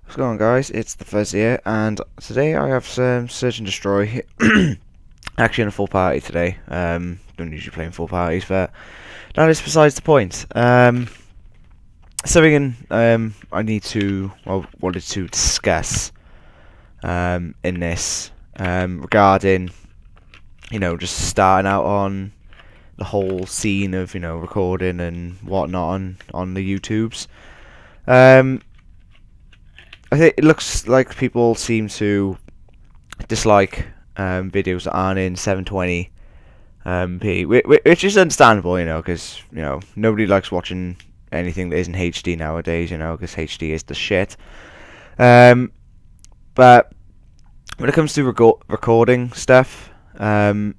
What's going on, guys? It's the Fuzz here, and today I have some Search and Destroy. Actually, in a full party today. Don't usually play in full parties, but that is besides the point. Something I wanted to discuss in this regarding just starting out on the whole scene of recording and whatnot on the YouTubes. I think it looks like people seem to dislike videos that aren't in 720p, which is understandable, because nobody likes watching anything that isn't HD nowadays, because HD is the shit. But when it comes to recording stuff, I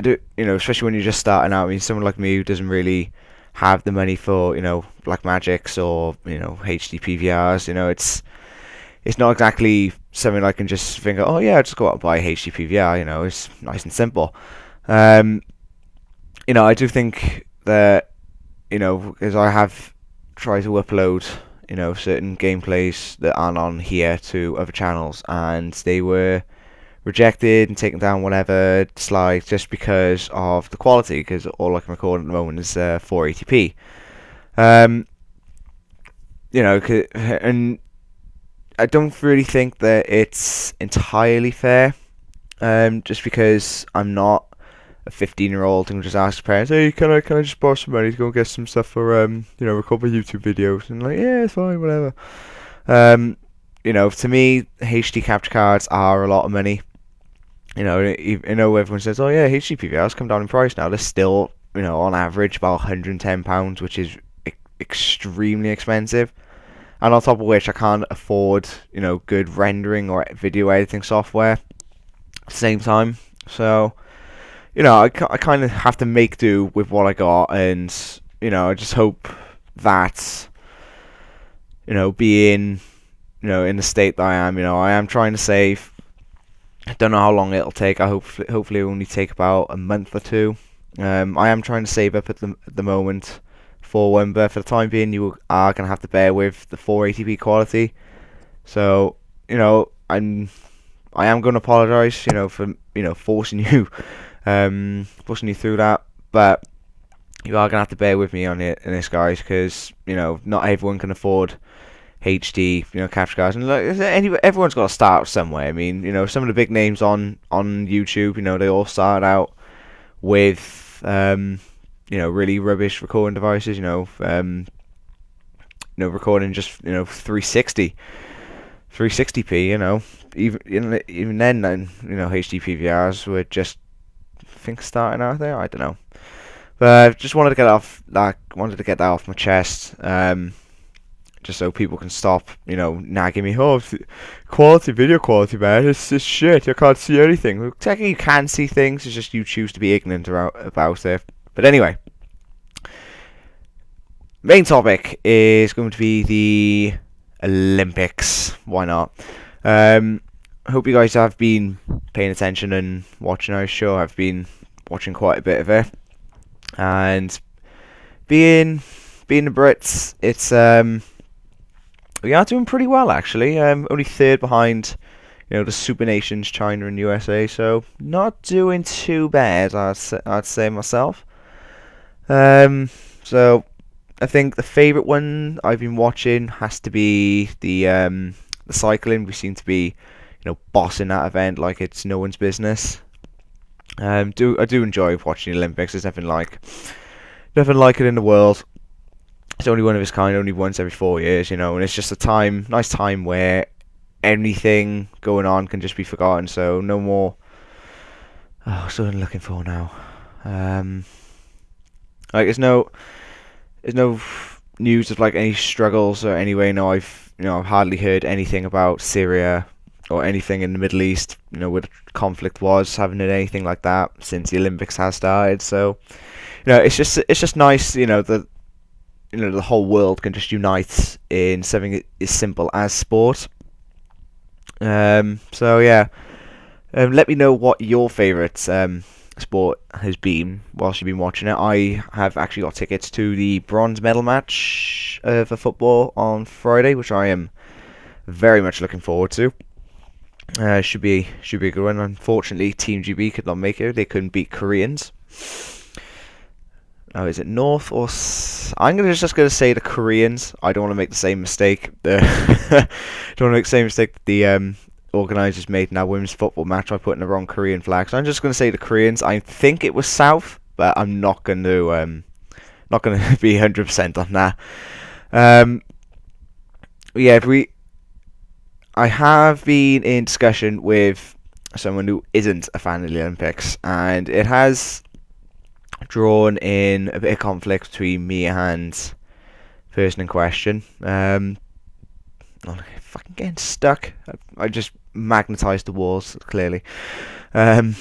do, especially when you're just starting out. I mean, someone like me who doesn't really have the money for, Blackmagics or HD PVRs. It's not exactly something I can just think, oh yeah, I'll just go out and buy a HD PVR. It's nice and simple. I do think that, because I have tried to upload, certain gameplays that aren't on here to other channels, and they were rejected and taken down, whatever, disliked, just because of the quality, because all I can record at the moment is 480p. And I don't really think that it's entirely fair, just because I'm not a 15-year-old and just ask parents, hey, can I just borrow some money to go get some stuff for record my YouTube videos, and like, yeah, it's fine, whatever. To me, HD capture cards are a lot of money. I know everyone says, oh yeah, HD PVRs come down in price now. They're still, on average about £110, which is extremely expensive. And on top of which, I can't afford, good rendering or video editing software at the same time. So, I kind of have to make do with what I got, and, I just hope that, being, in the state that I am trying to save. I don't know how long it'll take. Hopefully it'll only take about a month or two. I am trying to save up at the moment for one, but for the time being, you are gonna have to bear with the 480p quality. So I am gonna apologise, for forcing you through that, but you are gonna have to bear with me on it in this, guys, because not everyone can afford HD, capture cards, and everyone's got to start somewhere. I mean, some of the big names on YouTube, they all started out with really rubbish recording devices, recording just 360p, even then, HD PVRs were just, I think, starting out there. I don't know, but I just wanted to get that off my chest. Just so people can stop, nagging me. Oh, video quality, man. It's shit. I can't see anything. Well, technically, you can see things. It's just you choose to be ignorant about it. But anyway, main topic is going to be the Olympics. Why not? I hope you guys have been paying attention and watching. I'm sure I've been watching quite a bit of it. And being the Brits, it's we are doing pretty well, actually. Only third behind, the super nations, China and USA. So not doing too bad, I'd say myself. So I think the favourite one I've been watching has to be the cycling. We seem to be, bossing that event like it's no one's business. I do enjoy watching the Olympics. There's nothing like it in the world. It's only one of its kind, only once every 4 years, and it's just a nice time where anything going on can just be forgotten. So no more. Oh, so I'm looking for now. There's no news of like any struggles or anyway. No, I've hardly heard anything about Syria or anything in the Middle East. Where the conflict was. Haven't heard anything like that since the Olympics has started. So it's just nice, that the whole world can just unite in something as simple as sport. So yeah, let me know what your favourite sport has been whilst you've been watching it. I have actually got tickets to the bronze medal match for football on Friday, which I am Very much looking forward to. Should be a good one. Unfortunately, Team GB could not make it. They couldn't beat Koreans. Oh, is it North or? I'm just gonna say the Koreans. I don't want to make the same mistake. Don't want to make the same mistake that the organisers made in our women's football match by putting the wrong Korean flag. So I'm just gonna say the Koreans. I think it was South, but I'm not going to be 100% on that. Yeah, I have been in discussion with someone who isn't a fan of the Olympics, and it has drawn in a bit of conflict between me and the person in question. I'm fucking getting stuck. I just magnetised the walls, clearly. Yeah,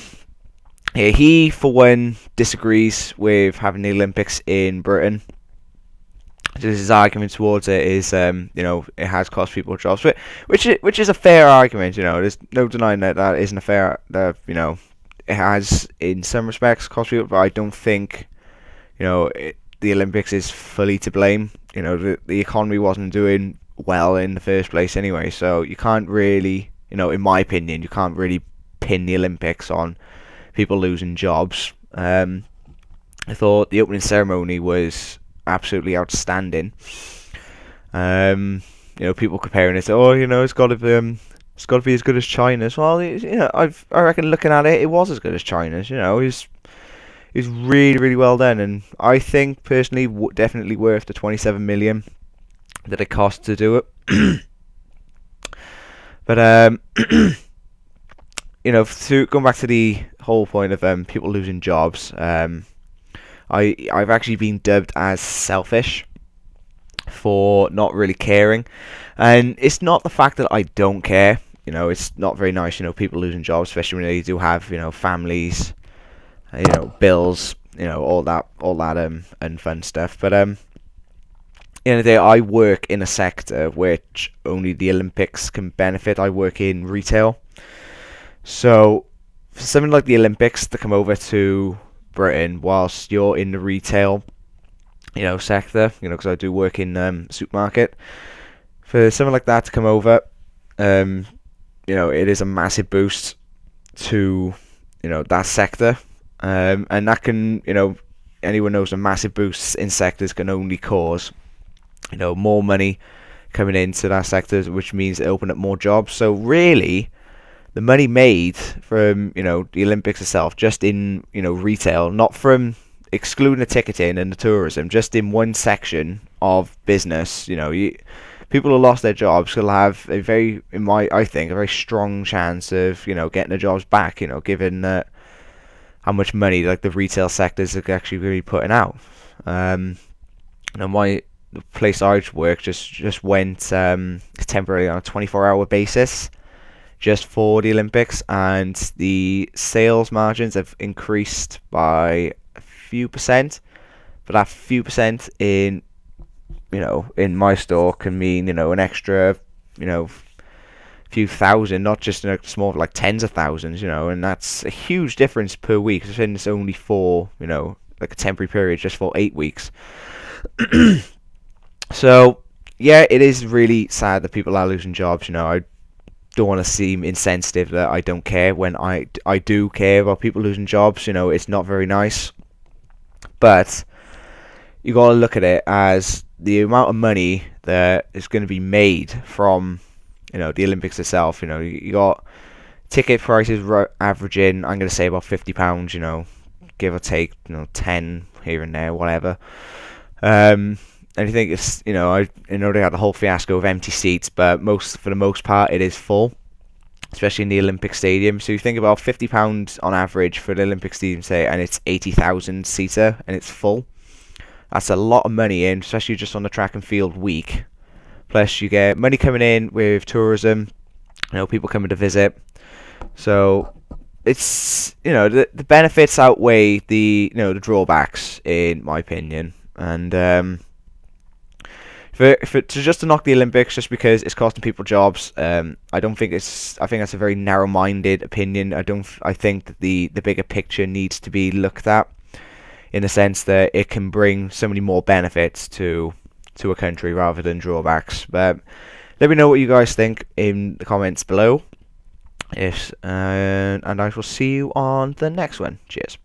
he, for one, disagrees with having the Olympics in Britain. His argument towards it is, it has cost people jobs, which is a fair argument. There's no denying that isn't a fair. It has in some respects cost people, but I don't think, the Olympics is fully to blame. The economy wasn't doing well in the first place anyway, so you can't really, in my opinion, you can't really pin the Olympics on people losing jobs. I thought the opening ceremony was absolutely outstanding. People comparing it to, it's got to be as good as China's. Well, I reckon looking at it, it was as good as China's. It's really, really well done, and I think personally definitely worth the 27 million that it cost to do it. But going back to the whole point of people losing jobs, I've actually been dubbed as selfish for not really caring, and it's not the fact that I don't care. It's not very nice. People losing jobs, especially when they do have families, bills, all that unfun stuff. But the end of the day, I work in a sector which only the Olympics can benefit. I work in retail, so for something like the Olympics to come over to Britain whilst you're in the retail, sector, because I do work in supermarket, for something like that to come over, it is a massive boost to that sector, and that can, anyone knows a massive boost in sectors can only cause more money coming into that sector, which means it open up more jobs. So really, the money made from the Olympics itself, just in retail, not from excluding the ticketing and the tourism, just in one section of business, people who lost their jobs will have a very, I think, a very strong chance of getting their jobs back. Given how much money like the retail sectors are actually really putting out. The place I work just went temporarily on a 24-hour basis, just for the Olympics, and the sales margins have increased by a few percent. But that few percent in my store can mean an extra few thousand, not just small, like tens of thousands, and that's a huge difference per week. And it's only for like a temporary period, just for 8 weeks. So yeah, it is really sad that people are losing jobs. I don't want to seem insensitive that I don't care when I do care about people losing jobs. It's not very nice, but you got to look at it as the amount of money that is going to be made from the Olympics itself. You got ticket prices averaging, I'm going to say, about £50, give or take 10 here and there, whatever. And I think it's, I know they had the whole fiasco of empty seats, but for the most part it is full, especially in the Olympic Stadium. So you think about £50 on average for the Olympic Stadium, say, and it's 80,000 seater and it's full. That's a lot of money in, especially just on the track and field week. Plus you get money coming in with tourism, people coming to visit. So it's, the benefits outweigh the the drawbacks, in my opinion. And to knock the Olympics just because it's costing people jobs, I don't think it's. I think that's a very narrow-minded opinion. I think that the bigger picture needs to be looked at, in the sense that it can bring so many more benefits to a country rather than drawbacks. But Let me know what you guys think in the comments below. Yes, and I shall see you on the next one. Cheers.